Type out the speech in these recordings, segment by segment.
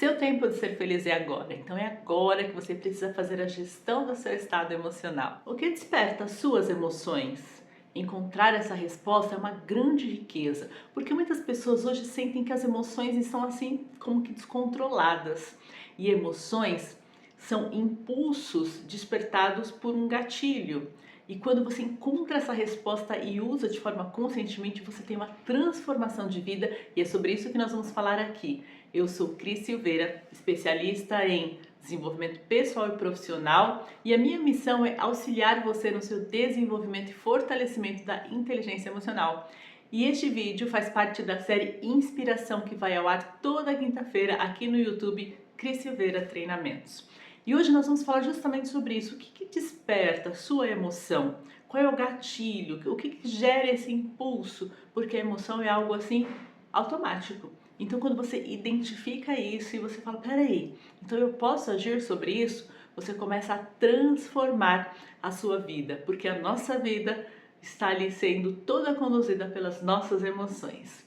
Seu tempo de ser feliz é agora, então é agora que você precisa fazer a gestão do seu estado emocional. O que desperta as suas emoções? Encontrar essa resposta é uma grande riqueza, porque muitas pessoas hoje sentem que as emoções estão assim como que descontroladas. E emoções são impulsos despertados por um gatilho. E quando você encontra essa resposta e usa de forma conscientemente, você tem uma transformação de vida e é sobre isso que nós vamos falar aqui. Eu sou Cris Silveira, especialista em desenvolvimento pessoal e profissional, e a minha missão é auxiliar você no seu desenvolvimento e fortalecimento da inteligência emocional. E este vídeo faz parte da série Inspiração, que vai ao ar toda quinta-feira aqui no YouTube Cris Silveira Treinamentos. E hoje nós vamos falar justamente sobre isso. O que desperta a sua emoção? Qual é o gatilho? O que gera esse impulso? Porque a emoção é algo assim automático. Então, quando você identifica isso e você fala, peraí, então eu posso agir sobre isso, você começa a transformar a sua vida, porque a nossa vida está ali sendo toda conduzida pelas nossas emoções.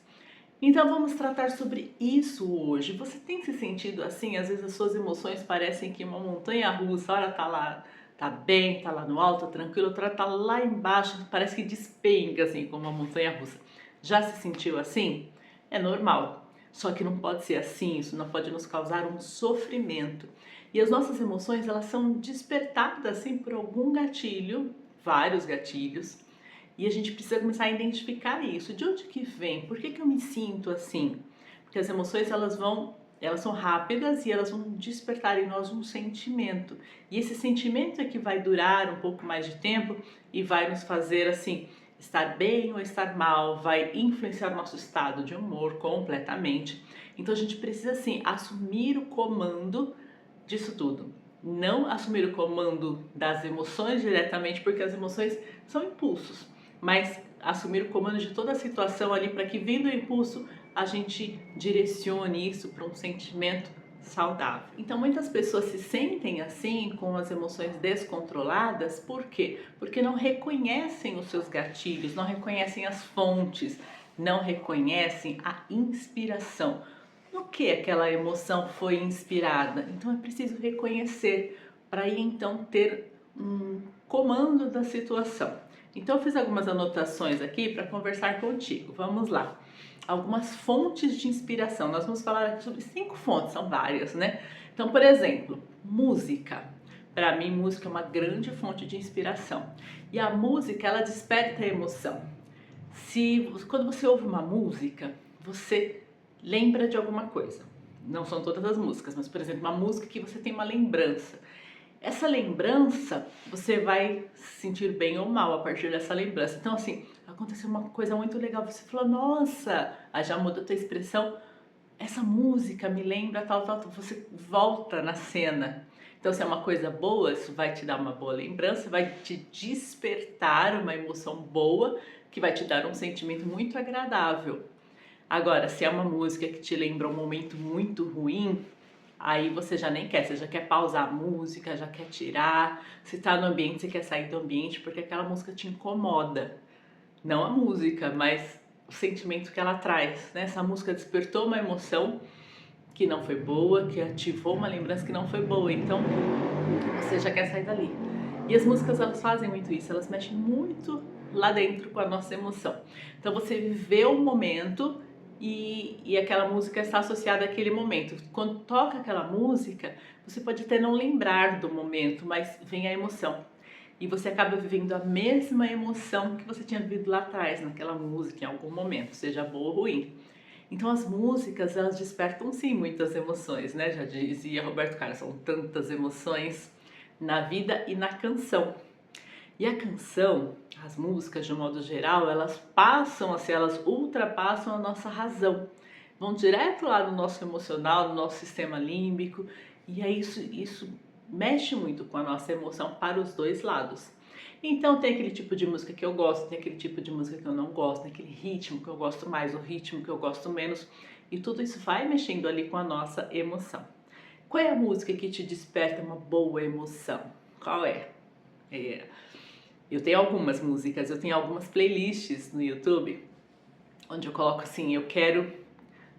Então vamos tratar sobre isso hoje. Você tem se sentido assim? Às vezes as suas emoções parecem que uma montanha russa, a hora tá lá, tá bem, tá lá no alto, tranquilo, outra hora tá lá embaixo, parece que despenga assim, como uma montanha russa. Já se sentiu assim? É normal. Só que não pode ser assim, isso não pode nos causar um sofrimento. E as nossas emoções, elas são despertadas assim por algum gatilho, vários gatilhos, e a gente precisa começar a identificar isso. De onde que vem? Por que eu me sinto assim? Porque as emoções elas são rápidas e elas vão despertar em nós um sentimento. E esse sentimento é que vai durar um pouco mais de tempo e vai nos fazer assim estar bem ou estar mal, vai influenciar o nosso estado de humor completamente. Então a gente precisa assim assumir o comando disso tudo. Não assumir o comando das emoções diretamente, porque as emoções são impulsos, mas assumir o comando de toda a situação ali para que, vindo o impulso, a gente direcione isso para um sentimento saudável. Então muitas pessoas se sentem assim, com as emoções descontroladas, por quê? Porque não reconhecem os seus gatilhos, não reconhecem as fontes, não reconhecem a inspiração. No que aquela emoção foi inspirada? Então é preciso reconhecer para aí então ter um comando da situação. Então eu fiz algumas anotações aqui para conversar contigo. Vamos lá. Algumas fontes de inspiração. Nós vamos falar aqui sobre 5 fontes, são várias, né? Então, por exemplo, música. Para mim, música é uma grande fonte de inspiração. E a música, ela desperta a emoção. Quando você ouve uma música, você lembra de alguma coisa. Não são todas as músicas, mas, por exemplo, uma música que você tem uma lembrança. Essa lembrança, você vai se sentir bem ou mal a partir dessa lembrança. Então, assim, aconteceu uma coisa muito legal, você falou, nossa, aí já muda a tua expressão, essa música me lembra tal, tal, tal, você volta na cena. Então, se é uma coisa boa, isso vai te dar uma boa lembrança, vai te despertar uma emoção boa, que vai te dar um sentimento muito agradável. Agora, se é uma música que te lembra um momento muito ruim, aí você já nem quer, você já quer pausar a música, já quer tirar. Se tá no ambiente, você quer sair do ambiente porque aquela música te incomoda. Não a música, mas o sentimento que ela traz, né? Essa música despertou uma emoção que não foi boa, que ativou uma lembrança que não foi boa, então você já quer sair dali. E as músicas, elas fazem muito isso, elas mexem muito lá dentro com a nossa emoção. Então você viveu um momento e aquela música está associada àquele momento. Quando toca aquela música, você pode até não lembrar do momento, mas vem a emoção. E você acaba vivendo a mesma emoção que você tinha vivido lá atrás, naquela música, em algum momento, seja boa ou ruim. Então as músicas, elas despertam sim muitas emoções, né? Já dizia Roberto Carlos, são tantas emoções na vida e na canção. E a canção, as músicas de um modo geral, elas passam assim, elas ultrapassam a nossa razão. Vão direto lá no nosso emocional, no nosso sistema límbico, e aí isso mexe muito com a nossa emoção para os dois lados. Então tem aquele tipo de música que eu gosto, tem aquele tipo de música que eu não gosto, tem aquele ritmo que eu gosto mais, o ritmo que eu gosto menos, e tudo isso vai mexendo ali com a nossa emoção. Qual é a música que te desperta uma boa emoção? Qual é? Eu tenho algumas músicas, eu tenho algumas playlists no YouTube, onde eu coloco assim, eu quero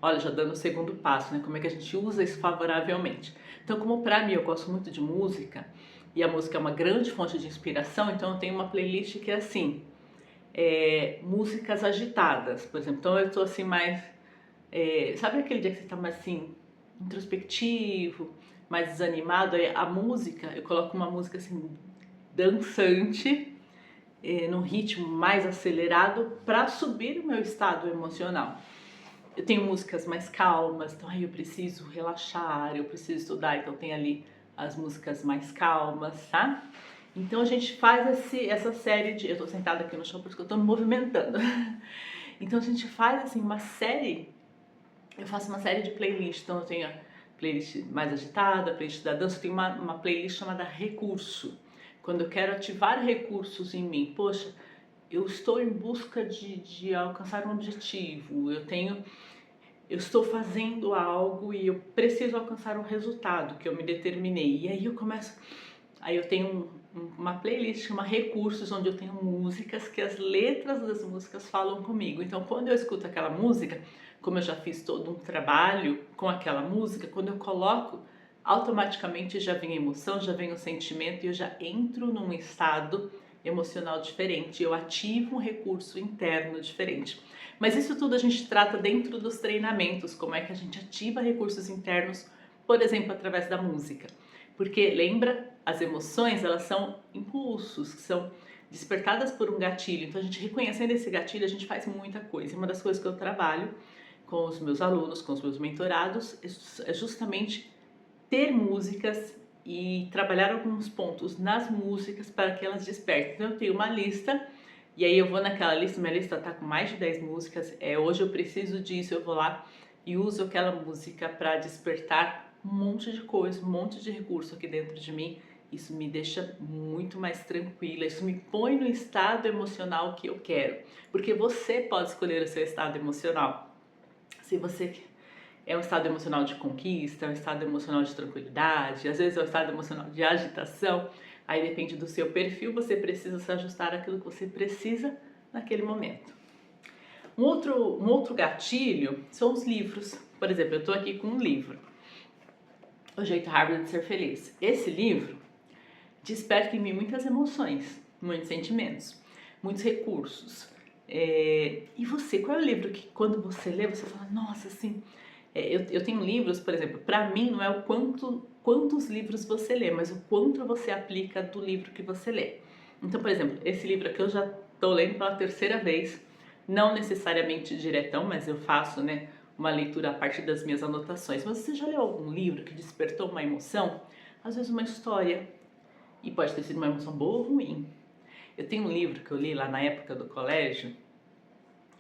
Olha, já dando o segundo passo, né? Como é que a gente usa isso favoravelmente. Então, como para mim eu gosto muito de música, e a música é uma grande fonte de inspiração, então eu tenho uma playlist que é assim, músicas agitadas, por exemplo. Então eu tô assim mais, sabe aquele dia que você tá mais assim, introspectivo, mais desanimado? Aí a música, eu coloco uma música assim, dançante, num ritmo mais acelerado para subir o meu estado emocional. Eu tenho músicas mais calmas, então aí eu preciso relaxar, eu preciso estudar, então tem ali as músicas mais calmas, tá? Então a gente faz essa série de... Eu tô sentada aqui no chão porque eu tô me movimentando. Então a gente faz assim uma série, eu faço uma série de playlists, então eu tenho a playlist mais agitada, a playlist da dança, eu tenho uma playlist chamada Recurso. Quando eu quero ativar recursos em mim, poxa, eu estou em busca de alcançar um objetivo, eu estou fazendo algo e eu preciso alcançar um resultado que eu me determinei. E aí eu começo, aí eu tenho uma playlist, uma recursos, onde eu tenho músicas que as letras das músicas falam comigo. Então quando eu escuto aquela música, como eu já fiz todo um trabalho com aquela música, quando eu coloco, automaticamente já vem a emoção, já vem o sentimento e eu já entro num estado emocional diferente, eu ativo um recurso interno diferente. Mas isso tudo a gente trata dentro dos treinamentos, como é que a gente ativa recursos internos, por exemplo, através da música. Porque lembra, as emoções, elas são impulsos, que são despertadas por um gatilho. Então a gente reconhecendo esse gatilho, a gente faz muita coisa. E uma das coisas que eu trabalho com os meus alunos, com os meus mentorados, é justamente ter músicas e trabalhar alguns pontos nas músicas para que elas despertem. Então eu tenho uma lista e aí eu vou naquela lista, minha lista tá com mais de 10 músicas, hoje eu preciso disso, eu vou lá e uso aquela música para despertar um monte de coisa, um monte de recurso aqui dentro de mim. Isso me deixa muito mais tranquila, isso me põe no estado emocional que eu quero, porque você pode escolher o seu estado emocional. Se você é um estado emocional de conquista, é um estado emocional de tranquilidade, às vezes é um estado emocional de agitação, aí depende do seu perfil, você precisa se ajustar àquilo que você precisa naquele momento. Um outro gatilho são os livros. Por exemplo, eu estou aqui com um livro, O Jeito Harvard de Ser Feliz. Esse livro desperta em mim muitas emoções, muitos sentimentos, muitos recursos. E você, qual é o livro que quando você lê, você fala, nossa, assim... eu tenho livros, por exemplo, para mim não é o quantos livros você lê, mas o quanto você aplica do livro que você lê. Então, por exemplo, esse livro aqui eu já estou lendo pela terceira vez, não necessariamente diretão, mas eu faço, né, uma leitura a partir das minhas anotações. Mas você já leu algum livro que despertou uma emoção? Às vezes uma história, e pode ter sido uma emoção boa ou ruim. Eu tenho um livro que eu li lá na época do colégio,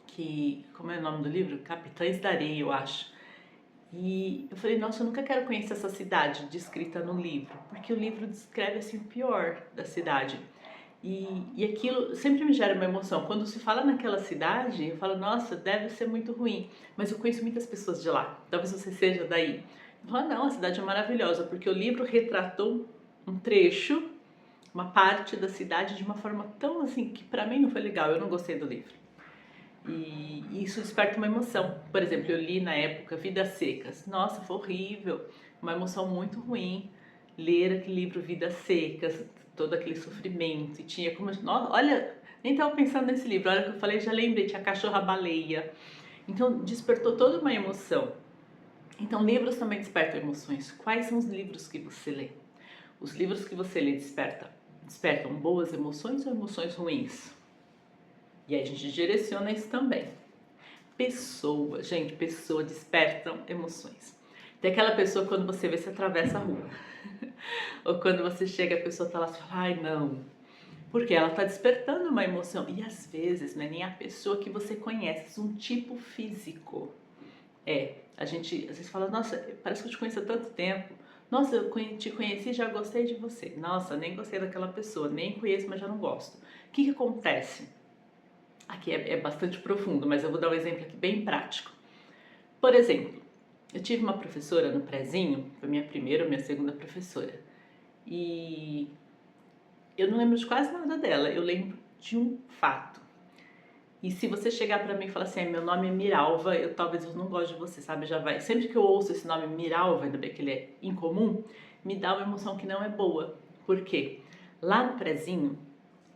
que, como é o nome do livro? Capitães da Areia, eu acho. E eu falei, nossa, eu nunca quero conhecer essa cidade descrita no livro, porque o livro descreve assim o pior da cidade. E aquilo sempre me gera uma emoção. Quando se fala naquela cidade, eu falo, nossa, deve ser muito ruim. Mas eu conheço muitas pessoas de lá, talvez você seja daí. Eu falo, não, a cidade é maravilhosa, porque o livro retratou um trecho, uma parte da cidade de uma forma tão assim, que pra mim não foi legal, eu não gostei do livro. E isso desperta uma emoção. Por exemplo, eu li na época Vidas Secas. Nossa, foi horrível, uma emoção muito ruim ler aquele livro Vidas Secas, todo aquele sofrimento. E tinha como, nossa, olha, nem estava pensando nesse livro. A hora que eu falei, já lembrei, tinha a cachorra-baleia. Então, despertou toda uma emoção. Então, livros também despertam emoções. Quais são os livros que você lê? Os livros que você lê despertam boas emoções ou emoções ruins? E aí a gente direciona isso também. Pessoa, gente, pessoa despertam emoções. Tem aquela pessoa quando você vê, você atravessa a rua. Ou quando você chega, a pessoa tá lá e fala, ai não. Porque ela tá despertando uma emoção. E às vezes não é nem a pessoa que você conhece, é um tipo físico. A gente às vezes fala, nossa, parece que eu te conheço há tanto tempo. Nossa, eu te conheci e já gostei de você. Nossa, nem gostei daquela pessoa, nem conheço, mas já não gosto. O que acontece? Aqui é bastante profundo, mas eu vou dar um exemplo aqui bem prático. Por exemplo, eu tive uma professora no prezinho, foi minha primeira ou minha segunda professora, e eu não lembro de quase nada dela, eu lembro de um fato. E se você chegar pra mim e falar assim, meu nome é Miralva, talvez eu não goste de você, sabe? Já vai. Sempre que eu ouço esse nome Miralva, ainda bem que ele é incomum, me dá uma emoção que não é boa. Por quê? Lá no prezinho,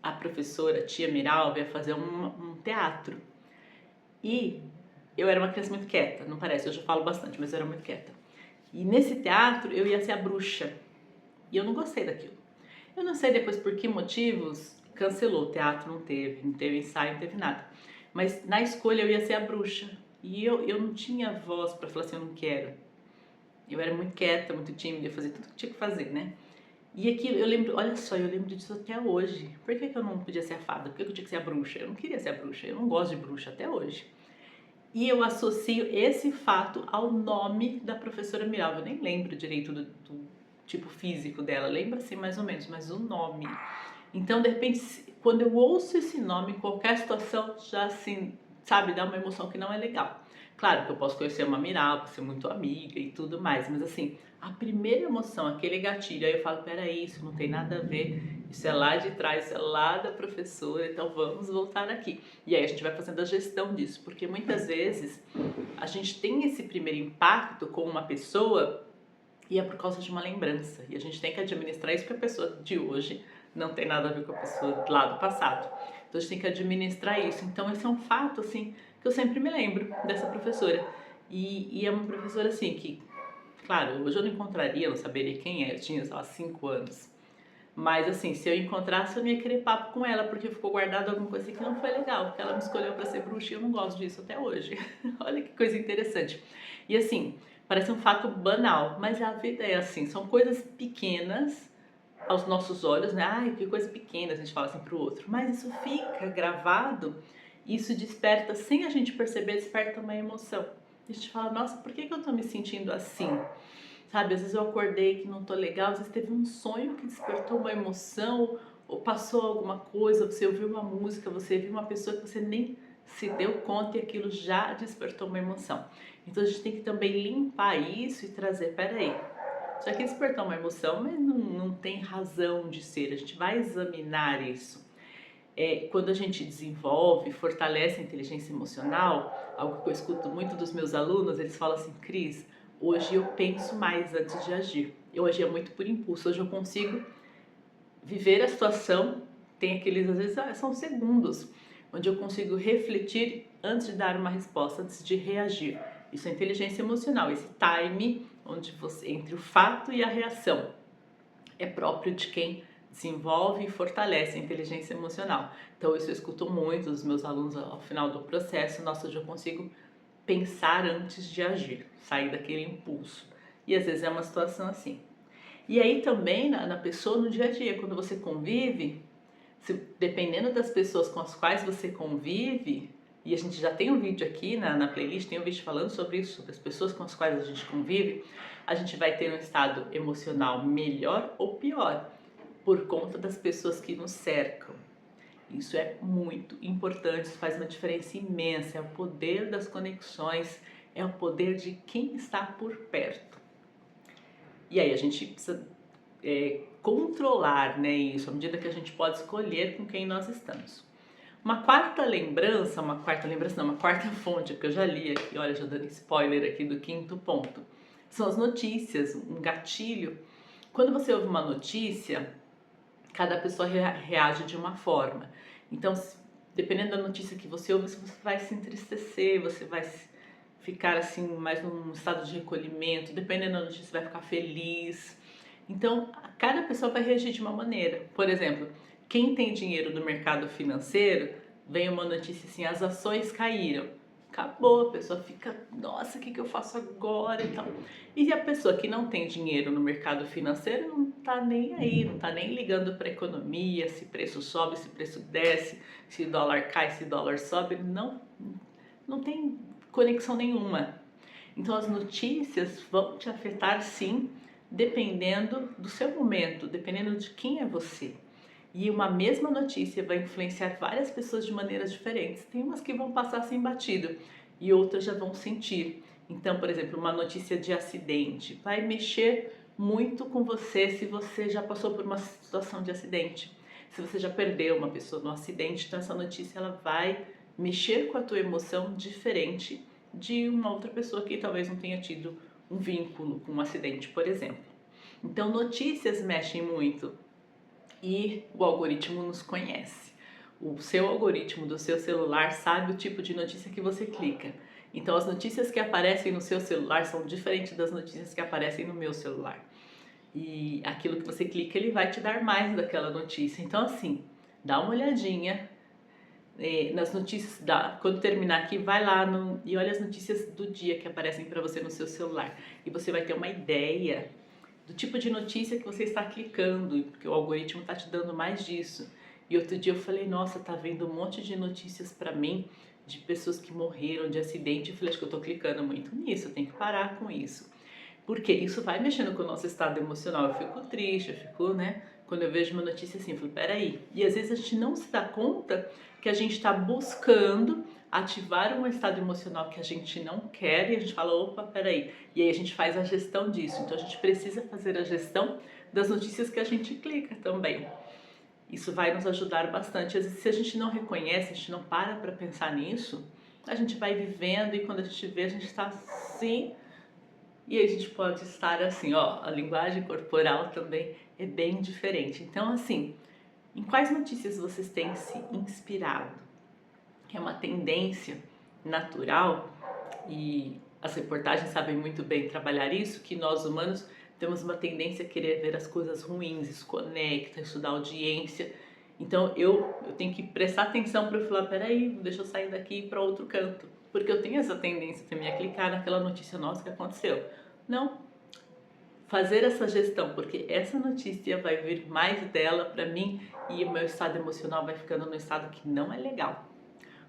a professora, tia Miralva, ia fazer um teatro. E eu era uma criança muito quieta, não parece, hoje eu falo bastante, mas eu era muito quieta. E nesse teatro eu ia ser a bruxa. E eu não gostei daquilo. Eu não sei depois por que motivos cancelou, o teatro não teve ensaio, não teve nada. Mas na escolha eu ia ser a bruxa. E eu não tinha voz para falar assim, eu não quero. Eu era muito quieta, muito tímida, eu fazia tudo que tinha que fazer, né? E aquilo, eu lembro, olha só, eu lembro disso até hoje. Por que eu não podia ser a fada? Por que eu tinha que ser a bruxa? Eu não queria ser a bruxa, eu não gosto de bruxa até hoje. E eu associo esse fato ao nome da professora Miralva. Eu nem lembro direito do tipo físico dela, lembra assim mais ou menos, mas o nome. Então, de repente, quando eu ouço esse nome, em qualquer situação, já assim, sabe, dá uma emoção que não é legal. Claro que eu posso conhecer uma Miralva, ser muito amiga e tudo mais, mas assim, a primeira emoção, aquele gatilho, aí eu falo, peraí, isso não tem nada a ver, isso é lá de trás, isso é lá da professora, então vamos voltar aqui. E aí a gente vai fazendo a gestão disso, porque muitas vezes a gente tem esse primeiro impacto com uma pessoa e é por causa de uma lembrança. E a gente tem que administrar isso porque a pessoa de hoje não tem nada a ver com a pessoa lá do passado. Então a gente tem que administrar isso. Então esse é um fato, assim, que eu sempre me lembro dessa professora. E é uma professora, assim, que, claro, hoje eu não encontraria, eu não saberia quem é, eu tinha, sei lá, 5 anos. Mas assim, se eu encontrasse, eu não ia querer papo com ela, porque ficou guardado alguma coisa assim que não foi legal, que ela me escolheu para ser bruxa e eu não gosto disso até hoje. Olha que coisa interessante. E assim, parece um fato banal, mas a vida é assim, são coisas pequenas aos nossos olhos, né? Ai, que coisa pequena, a gente fala assim pro outro. Mas isso fica gravado, isso desperta, sem a gente perceber, desperta uma emoção. A gente fala, nossa, por que eu tô me sentindo assim? Sabe, às vezes eu acordei que não tô legal, às vezes teve um sonho que despertou uma emoção, ou passou alguma coisa, você ouviu uma música, você viu uma pessoa que você nem se deu conta e aquilo já despertou uma emoção. Então a gente tem que também limpar isso e trazer, peraí, isso aqui despertou uma emoção, mas não tem razão de ser, a gente vai examinar isso. Quando a gente desenvolve, fortalece a inteligência emocional, algo que eu escuto muito dos meus alunos, eles falam assim, Cris, hoje eu penso mais antes de agir. Eu agia muito por impulso, hoje eu consigo viver a situação, tem aqueles, às vezes são segundos, onde eu consigo refletir antes de dar uma resposta, antes de reagir. Isso é inteligência emocional, esse time onde você, entre o fato e a reação, é próprio de quem desenvolve e fortalece a inteligência emocional. Então isso eu escuto muito dos meus alunos ao final do processo, nossa, hoje eu consigo pensar antes de agir, sair daquele impulso. E às vezes é uma situação assim. E aí também na pessoa no dia a dia, quando você convive, dependendo das pessoas com as quais você convive, e a gente já tem um vídeo aqui na playlist, tem um vídeo falando sobre isso, sobre as pessoas com as quais a gente convive, a gente vai ter um estado emocional melhor ou pior, por conta das pessoas que nos cercam. Isso é muito importante, isso faz uma diferença imensa, é o poder das conexões, é o poder de quem está por perto. E aí a gente precisa controlar, né, isso, à medida que a gente pode escolher com quem nós estamos. Uma quarta lembrança, uma quarta fonte, porque eu já li aqui, olha, já dando spoiler aqui do quinto ponto, são as notícias, um gatilho. Quando você ouve uma notícia, cada pessoa reage de uma forma. Então, dependendo da notícia que você ouve, você vai se entristecer, você vai ficar assim mais num estado de recolhimento, dependendo da notícia, você vai ficar feliz. Então, cada pessoa vai reagir de uma maneira. Por exemplo, quem tem dinheiro no mercado financeiro, vem uma notícia assim, as ações caíram. Acabou, a pessoa fica, nossa, o que eu faço agora e tal. E a pessoa que não tem dinheiro no mercado financeiro não tá nem aí, não tá nem ligando para a economia, se preço sobe, se preço desce, se dólar cai, se dólar sobe, não tem conexão nenhuma. Então as notícias vão te afetar sim, dependendo do seu momento, dependendo de quem é você. E uma mesma notícia vai influenciar várias pessoas de maneiras diferentes. Tem umas que vão passar sem batido e outras já vão sentir. Então, por exemplo, uma notícia de acidente vai mexer muito com você se você já passou por uma situação de acidente. Se você já perdeu uma pessoa no acidente, então essa notícia ela vai mexer com a tua emoção diferente de uma outra pessoa que talvez não tenha tido um vínculo com um acidente, por exemplo. Então, notícias mexem muito e o algoritmo nos conhece. O seu algoritmo do seu celular sabe o tipo de notícia que você clica. Então, as notícias que aparecem no seu celular são diferentes das notícias que aparecem no meu celular. E aquilo que você clica, ele vai te dar mais daquela notícia. Então, assim, dá uma olhadinha nas notícias, quando terminar aqui, vai lá e olha as notícias do dia que aparecem para você no seu celular. E você vai ter uma ideia do tipo de notícia que você está clicando, porque o algoritmo está te dando mais disso. E outro dia eu falei, nossa, tá vendo um monte de notícias para mim de pessoas que morreram de acidente. Eu falei, acho que eu tô clicando muito nisso, eu tenho que parar com isso. Porque isso vai mexendo com o nosso estado emocional. Eu fico triste, eu fico, né? Quando eu vejo uma notícia assim, eu falo, peraí. E às vezes a gente não se dá conta que a gente está buscando ativar um estado emocional que a gente não quer e a gente fala, opa, peraí. E aí a gente faz a gestão disso. Então a gente precisa fazer a gestão das notícias que a gente clica também. Isso vai nos ajudar bastante. Às vezes, se a gente não reconhece, a gente não para pensar nisso, a gente vai vivendo e quando a gente vê, a gente está assim. E aí a gente pode estar assim, ó, a linguagem corporal também é bem diferente. Então, assim, em quais notícias vocês têm se inspirado? É uma tendência natural e as reportagens sabem muito bem trabalhar isso, que nós humanos temos uma tendência a querer ver as coisas ruins, isso conecta, isso dá audiência. Então eu tenho que prestar atenção para eu falar, peraí, deixa eu sair daqui e ir para outro canto. Porque eu tenho essa tendência também a clicar naquela notícia nossa que aconteceu. Não, fazer essa gestão, porque essa notícia vai vir mais dela para mim e o meu estado emocional vai ficando num estado que não é legal.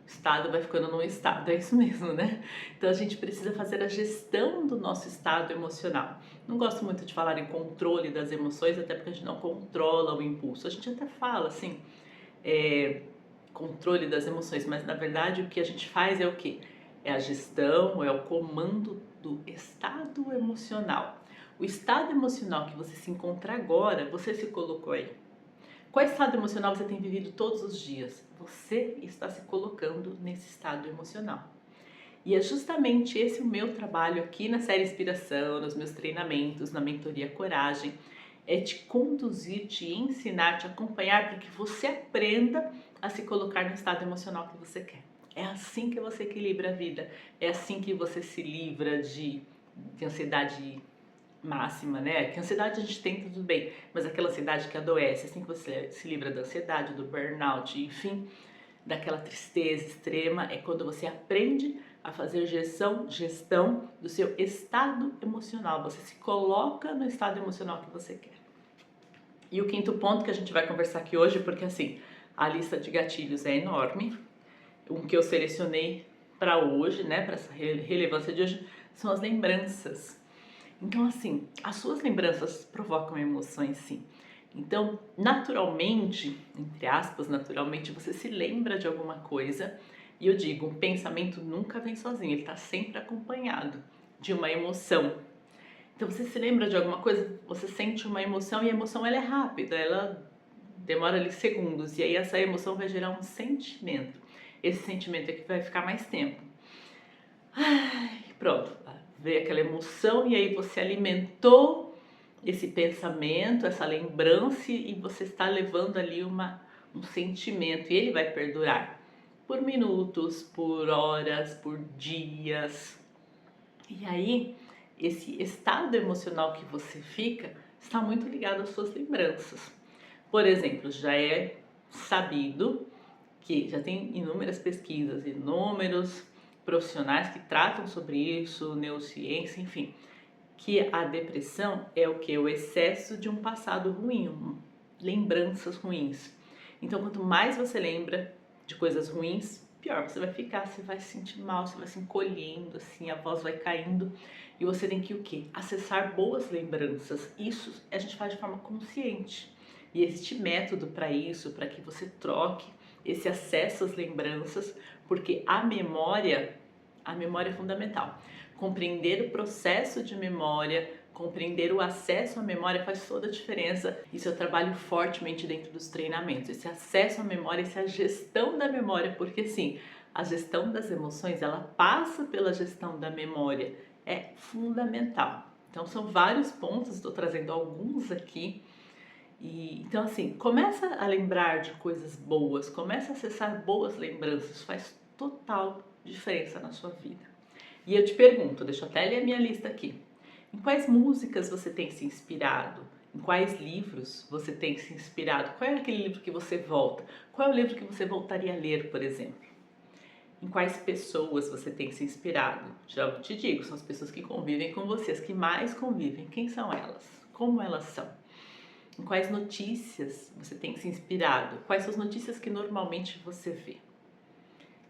O estado vai ficando num estado, é isso mesmo, né? Então a gente precisa fazer a gestão do nosso estado emocional. Não gosto muito de falar em controle das emoções, até porque a gente não controla o impulso. A gente até fala assim, controle das emoções, mas na verdade o que a gente faz é o quê? É a gestão, é o comando do estado emocional. O estado emocional que você se encontra agora, você se colocou aí. Qual estado emocional você tem vivido todos os dias? Você está se colocando nesse estado emocional. E é justamente esse o meu trabalho aqui na série Inspiração, nos meus treinamentos, na mentoria Coragem, é te conduzir, te ensinar, te acompanhar para que você aprenda a se colocar no estado emocional que você quer. É assim que você equilibra a vida, é assim que você se livra de ansiedade máxima, né? Que ansiedade a gente tem, tudo bem, mas aquela ansiedade que adoece, assim que você se livra da ansiedade, do burnout, enfim, daquela tristeza extrema, é quando você aprende a fazer gestão do seu estado emocional. Você se coloca no estado emocional que você quer. E o quinto ponto que a gente vai conversar aqui hoje, porque assim, a lista de gatilhos é enorme. Um que eu selecionei para hoje, né, para essa relevância de hoje, são as lembranças. Então, assim, as suas lembranças provocam emoções, sim. Então, naturalmente, entre aspas, naturalmente, você se lembra de alguma coisa. E eu digo, um pensamento nunca vem sozinho, ele está sempre acompanhado de uma emoção. Então, você se lembra de alguma coisa, você sente uma emoção e a emoção ela é rápida, ela demora ali segundos. E aí essa emoção vai gerar um sentimento. Esse sentimento é que vai ficar mais tempo. Ai, pronto, veio aquela emoção e aí você alimentou esse pensamento, essa lembrança e você está levando ali um sentimento e ele vai perdurar por minutos, por horas, por dias. E aí, esse estado emocional que você fica está muito ligado às suas lembranças. Por exemplo, já é sabido que já tem inúmeras pesquisas, inúmeros profissionais que tratam sobre isso, neurociência, enfim, que a depressão é o que? O excesso de um passado ruim, lembranças ruins. Então, quanto mais você lembra de coisas ruins, pior você vai ficar, você vai se sentir mal, você vai se encolhendo, assim, a voz vai caindo e você tem que o quê? Acessar boas lembranças. Isso a gente faz de forma consciente. E existe método para isso, para que você troque esse acesso às lembranças, porque a memória é fundamental. Compreender o processo de memória, compreender o acesso à memória faz toda a diferença. Isso eu trabalho fortemente dentro dos treinamentos. Esse acesso à memória, essa gestão da memória, porque sim, A gestão das emoções, ela passa pela gestão da memória, é fundamental. Então são vários pontos, estou trazendo alguns aqui. Então assim, começa a lembrar de coisas boas, começa a acessar boas lembranças, faz total diferença na sua vida. E eu te pergunto, deixa eu até ler a minha lista aqui. Em quais músicas você tem se inspirado? Em quais livros você tem se inspirado? Qual é aquele livro que você volta? Qual é o livro que você voltaria a ler, por exemplo? Em quais pessoas você tem se inspirado? Já te digo, são as pessoas que convivem com você, as que mais convivem. Quem são elas? Como elas são? Em quais notícias você tem se inspirado? Quais são as notícias que normalmente você vê?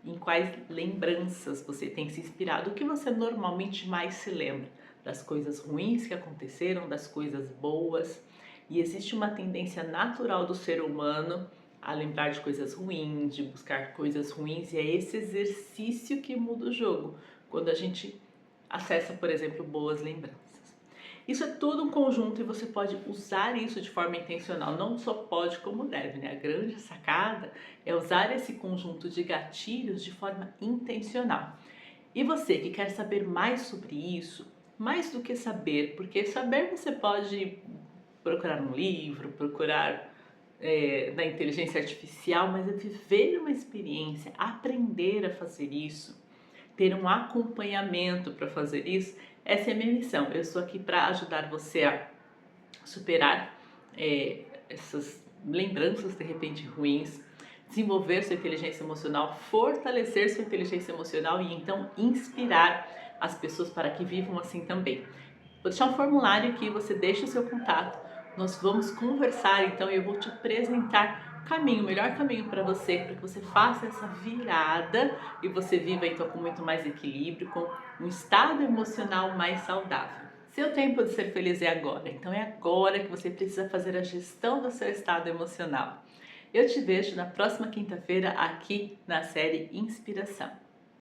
Em quais lembranças você tem se inspirado? O que você normalmente mais se lembra? Das coisas ruins que aconteceram, das coisas boas? E existe uma tendência natural do ser humano a lembrar de coisas ruins, de buscar coisas ruins, e é esse exercício que muda o jogo, quando a gente acessa, por exemplo, boas lembranças. Isso é todo um conjunto e você pode usar isso de forma intencional, não só pode como deve, né? A grande sacada é usar esse conjunto de gatilhos de forma intencional. E você que quer saber mais sobre isso, mais do que saber, porque saber você pode procurar um livro, procurar na inteligência artificial, mas é viver uma experiência, aprender a fazer isso, ter um acompanhamento para fazer isso. Essa é a minha missão. Eu estou aqui para ajudar você a superar essas lembranças de repente ruins, desenvolver sua inteligência emocional, fortalecer sua inteligência emocional e então inspirar as pessoas para que vivam assim também. Vou deixar um formulário aqui, você deixa o seu contato, nós vamos conversar então e eu vou te apresentar o melhor caminho para que você faça essa virada e você viva então com muito mais equilíbrio, com um estado emocional mais saudável. Seu tempo de ser feliz é agora, então é agora que você precisa fazer a gestão do seu estado emocional. Eu te vejo na próxima quinta-feira aqui na série Inspiração.